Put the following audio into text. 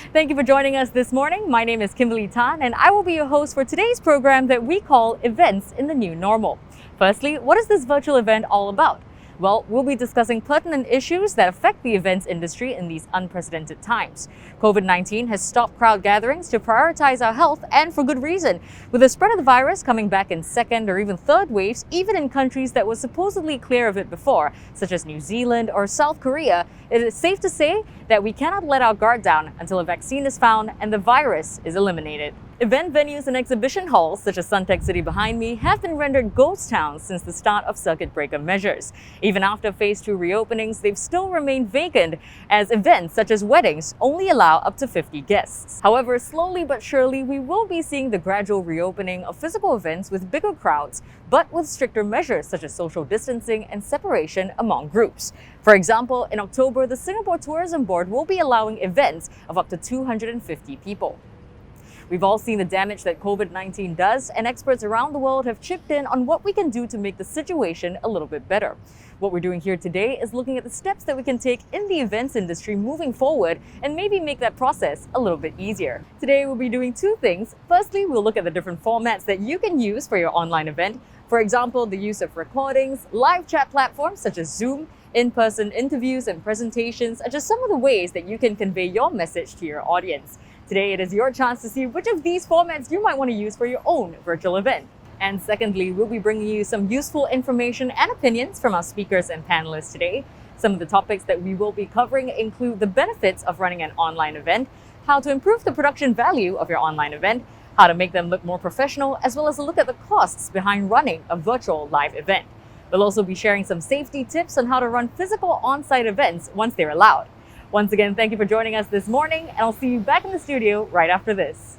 Thank you for joining us this morning. My name is Kimberly Tan, and I will be your host for today's program that we call Events in the New Normal. Firstly, what is this virtual event all about? Well, we'll be discussing pertinent issues that affect the events industry in these unprecedented times. COVID-19 has stopped crowd gatherings to prioritize our health, and for good reason. With the spread of the virus coming back in second or even third waves, even in countries that were supposedly clear of it before, such as New Zealand or South Korea, it is safe to say that we cannot let our guard down until a vaccine is found and the virus is eliminated. Event venues and exhibition halls, such as Suntec City behind me, have been rendered ghost towns since the start of circuit breaker measures. Even after phase 2 reopenings, they've still remained vacant, as events such as weddings only allow up to 50 guests. However, slowly but surely, we will be seeing the gradual reopening of physical events with bigger crowds, but with stricter measures such as social distancing and separation among groups. For example, in October, the Singapore Tourism Board will be allowing events of up to 250 people. We've all seen the damage that COVID-19 does, and experts around the world have chipped in on what we can do to make the situation a little bit better. What we're doing here today is looking at the steps that we can take in the events industry moving forward and maybe make that process a little bit easier. Today, we'll be doing two things. Firstly, we'll look at the different formats that you can use for your online event. For example, the use of recordings, live chat platforms such as Zoom, in-person interviews and presentations are just some of the ways that you can convey your message to your audience. Today, it is your chance to see which of these formats you might want to use for your own virtual event. And secondly, we'll be bringing you some useful information and opinions from our speakers and panelists today. Some of the topics that we will be covering include the benefits of running an online event, how to improve the production value of your online event, how to make them look more professional, as well as a look at the costs behind running a virtual live event. We'll also be sharing some safety tips on how to run physical on-site events once they're allowed. Once again, thank you for joining us this morning, and I'll see you back in the studio right after this.